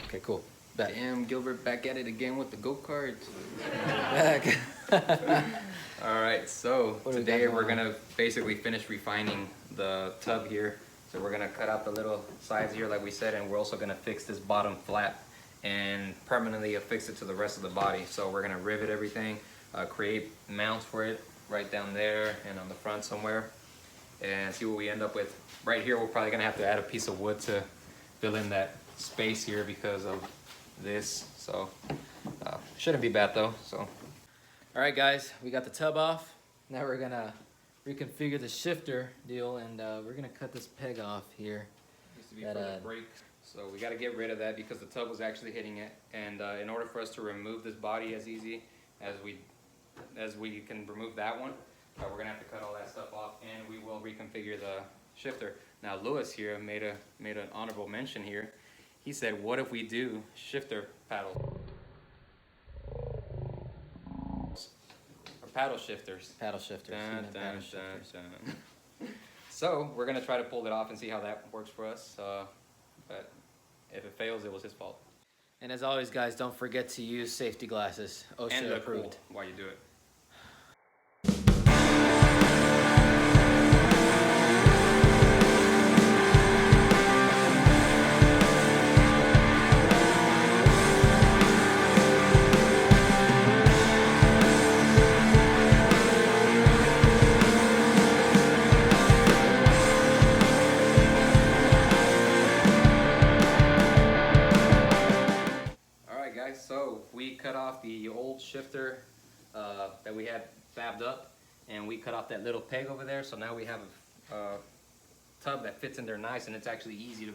Okay, cool. Back. Damn, Gilbert back at it again with the go-karts. Back. Alright, so What do we today got we're going gonna basically finish refining the tub here. So we're gonna cut out the little sides here like we said, and we're also gonna fix this bottom flap and permanently affix it to the rest of the body. So we're gonna rivet everything, create mounts for it right down there and on the front somewhere, and see what we end up with. Right here we're probably gonna have to add a piece of wood to fill in that space here because of this. So shouldn't be bad though. So All right, guys, we got the tub off. Now we're gonna reconfigure the shifter deal, and we're gonna cut this peg off here. used to be for the brake. So we got to get rid of that because the tub was actually hitting it, and in order for us to remove this body as easy as we can remove that one, we're gonna have to cut all that stuff off, and we will reconfigure the shifter. Now Lewis here made an honorable mention here. He said, what if we do shifter paddles or paddle shifters? Paddle shifters. Dun, dun, Paddle dun, shifters. dun. So we're gonna try to pull it off and see how that works for us. But if it fails, it was his fault. And as always, guys, don't forget to use safety glasses. And OSHA look approved. cool while you do it. So we cut off the old shifter that we had fabbed up, and we cut off that little peg over there. So now we have a tub that fits in there nice, and it's actually easy to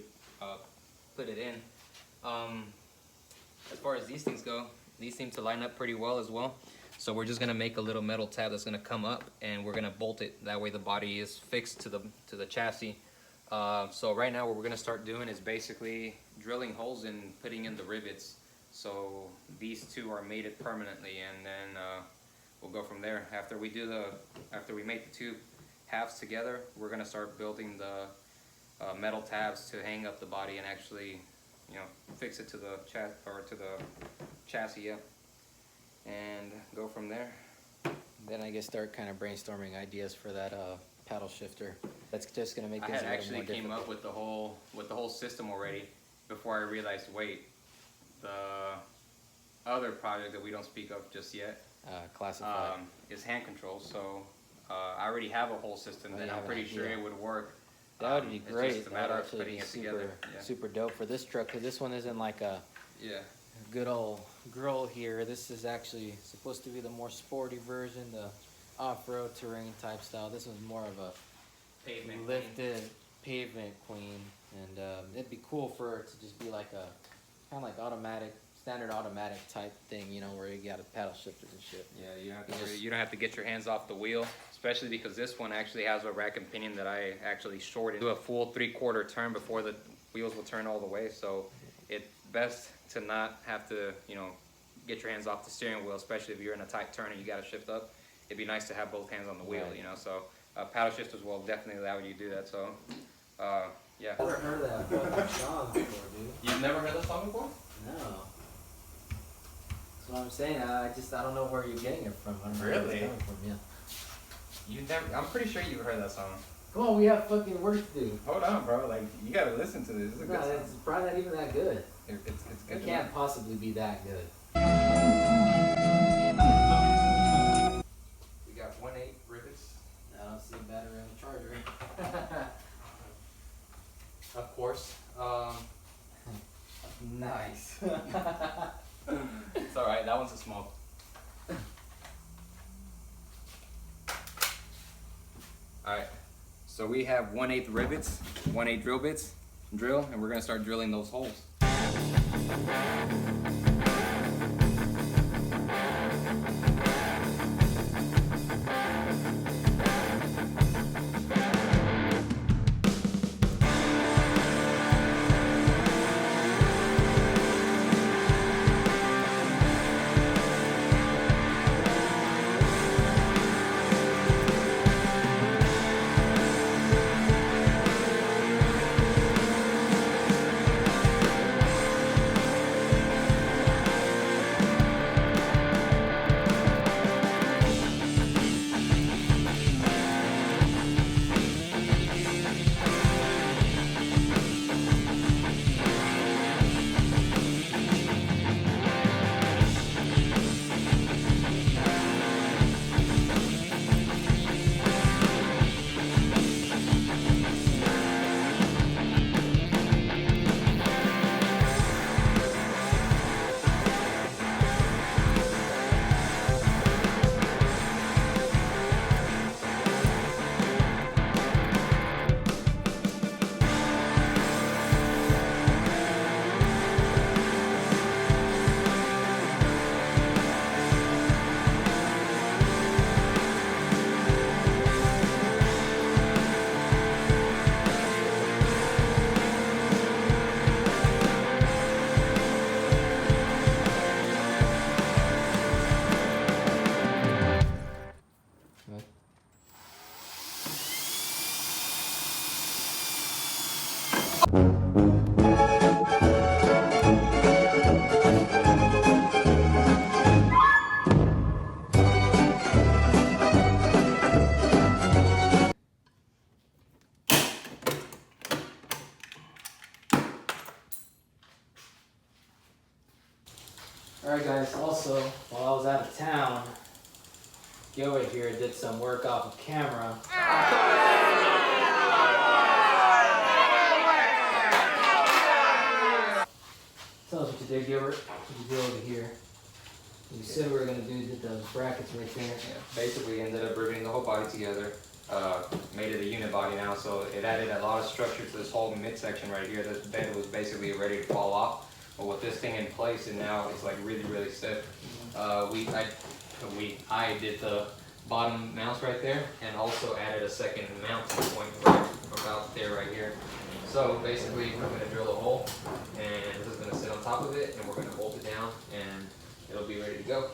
put it in. As far as these things go, these seem to line up pretty well as well. So we're just gonna make a little metal tab that's gonna come up, and we're gonna bolt it. That way the body is fixed to the chassis. So right now what we're gonna start doing is basically drilling holes and putting in the rivets. So these two are mated permanently, and then we'll go from there. After we make the two halves together, we're gonna start building the metal tabs to hang up the body and actually, fix it to the chassis, yeah, and go from there. Then I guess start kind of brainstorming ideas for that paddle shifter. That's just gonna make I things had a little actually more came difficult. up with the whole system already before I realized, wait, the other project that we don't speak of just yet Classified. is hand control. So I already have a whole system that I'm pretty sure it would work. That would be great. It's just a matter of putting it together. Super dope for this truck, because this one isn't like a good old girl here. This is actually supposed to be the more sporty version, the off-road terrain type style. This one's more of a Pavement lifted pavement queen, and it'd be cool for it to just be like a kind of like automatic, standard automatic type thing, where you got a paddle shifters and shit. Yeah, you don't have to get your hands off the wheel, especially because this one actually has a rack and pinion that I actually shorted. Do a full 3/4 turn before the wheels will turn all the way. So it's best to not have to, get your hands off the steering wheel, especially if you're in a tight turn and you got to shift up. It'd be nice to have both hands on the wheel, Right. So paddle shifters will definitely allow you to do that. So yeah. I've never heard that fucking song before, dude. You've never heard that song before? No. That's what I'm saying. I don't know where you're getting it from. I don't know where Really? it's coming from, yeah. I'm pretty sure you've heard that song. Come on, we have fucking work to do. Hold on, bro. Like, you gotta listen to this. It's a good song. It's probably not even that good. It's good. It can't possibly be that good. We got 1/8 rivets. I don't see a battery on the charger. Of course. Nice. It's alright, that one's a small. Alright, so we have 1/8 rivets, 1/8 drill bits, and we're gonna start drilling those holes. Alright guys, also, while I was out of town, Gilbert here did some work off of camera. Tell us what you did, Gilbert. What you did over here. You said we were going to do those brackets right there. Yeah, basically ended up riveting the whole body together. Made it a unit body now, so it added a lot of structure to this whole midsection right here. This bed was basically ready to fall off. But with this thing in place, and now it's like really, really stiff. I did the bottom mounts right there, and also added a second mounting point right about there right here. So basically, I'm going to drill a hole, and this is going to sit on top of it, and we're going to bolt it down, and it'll be ready to go.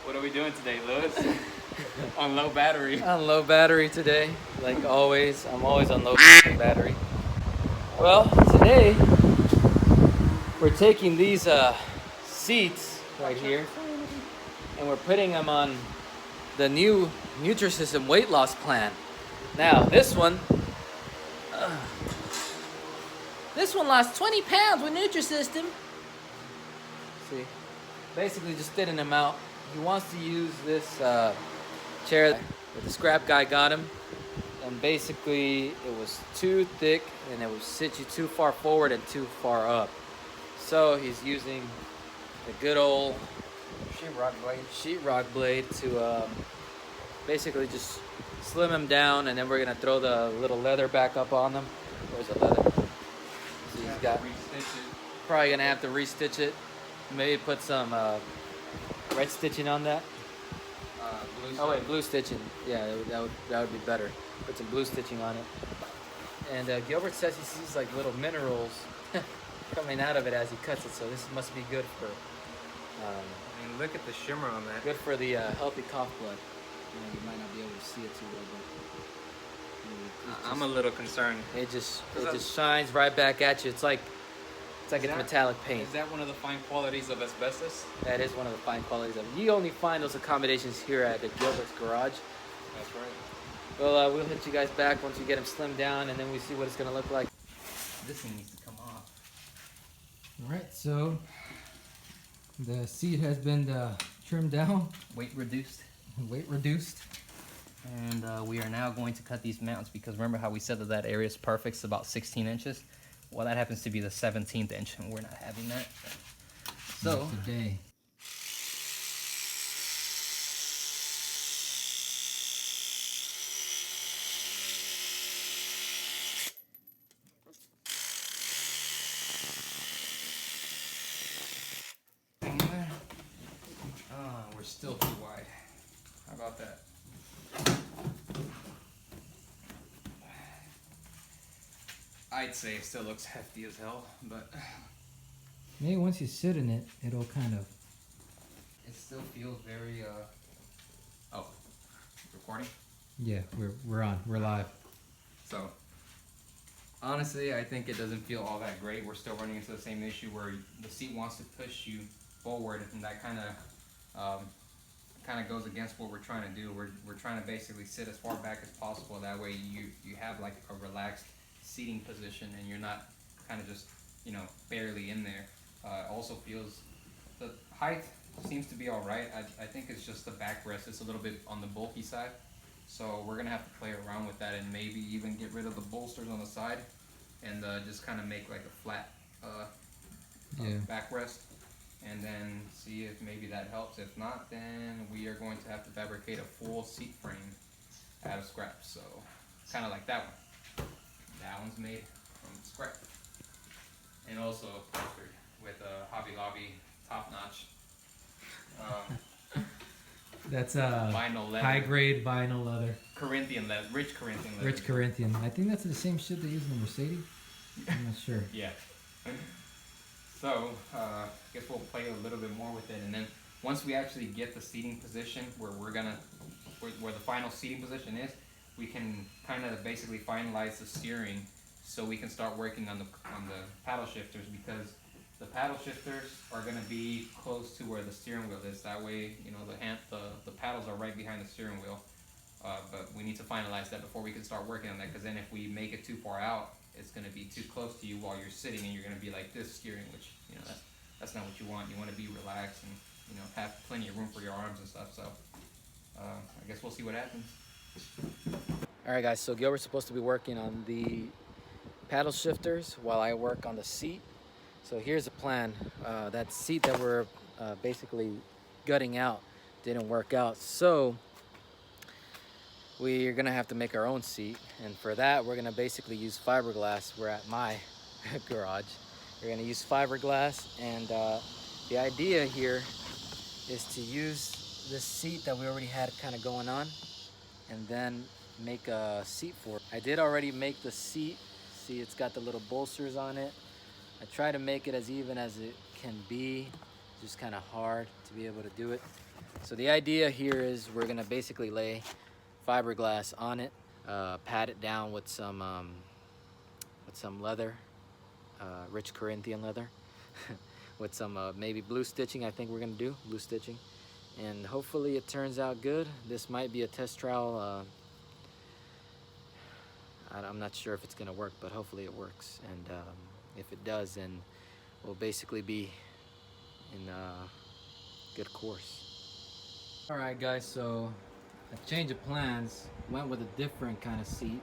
What are we doing today, Lewis? On low battery. On low battery today, like always. I'm always on low battery. Well, today we're taking these seats right here and we're putting them on the new Nutrisystem weight loss plan. Now, this one lost 20 pounds with Nutrisystem. See, basically just thinning him out. He wants to use this chair that the scrap guy got him, and basically it was too thick and it would sit you too far forward and too far up. So he's using the good old sheetrock blade to basically just slim him down, and then we're gonna throw the little leather back up on them. Where's the leather? So he's got probably gonna have to restitch it. Maybe put some red stitching on that. Oh wait, blue stitching. Yeah, that would be better. Put some blue stitching on it. And Gilbert says he sees like little minerals coming out of it as he cuts it. So this must be good for. I mean, look at the shimmer on that. Good for the healthy cough blood. You might not be able to see it too well, but I'm a little concerned. It just shines right back at you. It's like it's metallic paint. Is that one of the fine qualities of asbestos? That is one of the fine qualities of it. You only find those accommodations here at the Gilbert's Garage. That's right. Well, we'll hit you guys back once we get them slimmed down, and then we see what it's going to look like. This thing needs to come off. All right, so the seat has been trimmed down. Weight reduced. Weight reduced. And we are now going to cut these mounts, because remember how we said that area is perfect, it's about 16 inches? Well, that happens to be the 17th inch, and we're not having that. So, not today. we're still too wide. How about that? I'd say it still looks hefty as hell, but maybe once you sit in it, it'll kind of. It still feels very. Oh, recording? Yeah, we're on. We're live. So, honestly, I think it doesn't feel all that great. We're still running into the same issue where the seat wants to push you forward, and that kind of goes against what we're trying to do. We're trying to basically sit as far back as possible. That way, you have like a relaxed seating position, and you're not kind of just, barely in there. Also feels, the height seems to be all right. I think it's just the backrest. It's a little bit on the bulky side. So we're gonna have to play around with that, and maybe even get rid of the bolsters on the side, and just kind of make like a flat backrest, and then see if maybe that helps. If not, then we are going to have to fabricate a full seat frame out of scrap. So kind of like that one. That one's made from scrap, and also upholstered with a Hobby Lobby top notch. That's vinyl leather. High grade vinyl leather. Corinthian leather, rich Corinthian leather. Rich Corinthian. I think that's the same shit they use in the Mercedes. I'm not sure. Yeah. So, I guess we'll play a little bit more with it, and then once we actually get the seating position where where the final seating position is, we can kind of basically finalize the steering, so we can start working on the paddle shifters, because the paddle shifters are going to be close to where the steering wheel is. That way, the paddles are right behind the steering wheel. but we need to finalize that before we can start working on that, because then if we make it too far out, it's going to be too close to you while you're sitting, and you're going to be like this steering, which, you know, that's not what you want. You want to be relaxed and, you know, have plenty of room for your arms and stuff. So I guess we'll see what happens. All right, guys, so Gilbert's supposed to be working on the paddle shifters while I work on the seat. So here's the plan. That seat that we're basically gutting out didn't work out, so we're gonna have to make our own seat, and for that we're gonna basically use fiberglass. We're at my garage. We're gonna use fiberglass, and the idea here is to use this seat that we already had kind of going on and then make a seat for it. I did already make the seat. See, it's got the little bolsters on it. I try to make it as even as it can be. It's just kind of hard to be able to do it. So the idea here is we're gonna basically lay fiberglass on it, pat it down with some leather, rich Corinthian leather, with some maybe blue stitching. I think we're gonna do blue stitching, and hopefully it turns out good. This might be a test trial. I'm not sure if it's gonna work, but hopefully it works, and if it does, then we'll basically be in a good course. All right, guys, so a change of plans, went with a different kind of seat.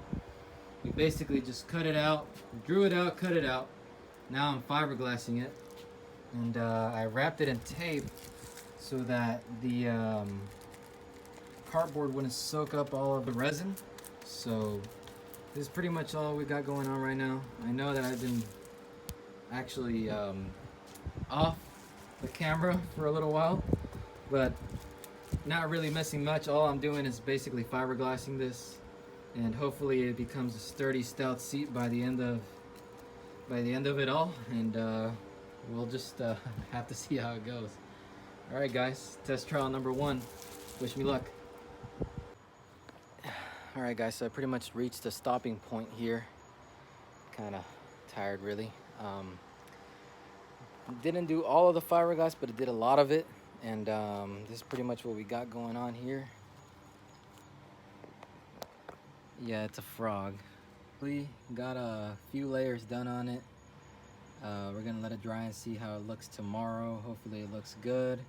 We basically just cut it out, drew it out, cut it out. Now I'm fiberglassing it, and I wrapped it in tape so that the cardboard wouldn't soak up all of the resin. So this is pretty much all we got going on right now. I know that I've been actually off the camera for a little while, but not really missing much. All I'm doing is basically fiberglassing this, and hopefully it becomes a sturdy, stout seat by the end of it all, and we'll just have to see how it goes. All right, guys, test trial number 1. Wish me luck. All right, guys, so I pretty much reached the stopping point here. Kind of tired, really. Didn't do all of the fiberglass, but it did a lot of it. And this is pretty much what we got going on here. Yeah, it's a frog. We got a few layers done on it. We're gonna let it dry and see how it looks tomorrow. Hopefully it looks good.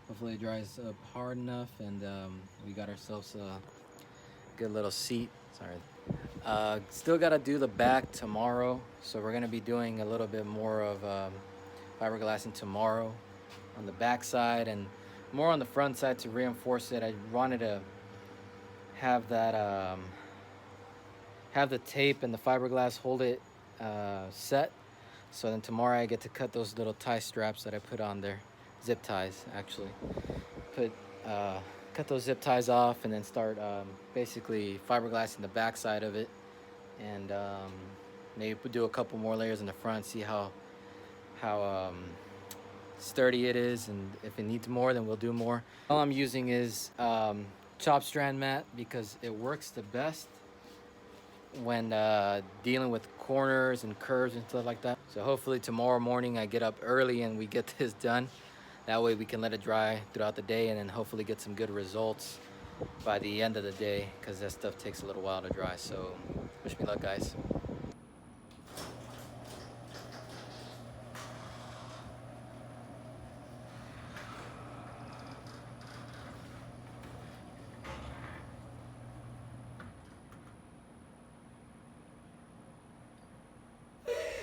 Hopefully it dries up hard enough, and we got ourselves a good little seat. Sorry. Still gotta do the back tomorrow, so we're gonna be doing a little bit more of fiberglassing tomorrow on the back side and more on the front side to reinforce it. I wanted to have that have the tape and the fiberglass hold it set, so then tomorrow I get to cut those little tie straps that I put on there, zip ties actually. Cut those zip ties off and then start basically fiberglassing the back side of it, and maybe do a couple more layers in the front, see how sturdy it is, and if it needs more, then we'll do more. All I'm using is chop strand mat because it works the best when dealing with corners and curves and stuff like that. So hopefully tomorrow morning I get up early and we get this done. That way we can let it dry throughout the day, and then hopefully get some good results by the end of the day, because that stuff takes a little while to dry. So wish me luck, guys.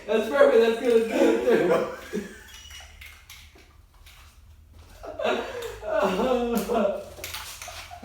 That's perfect. That's good. That's good.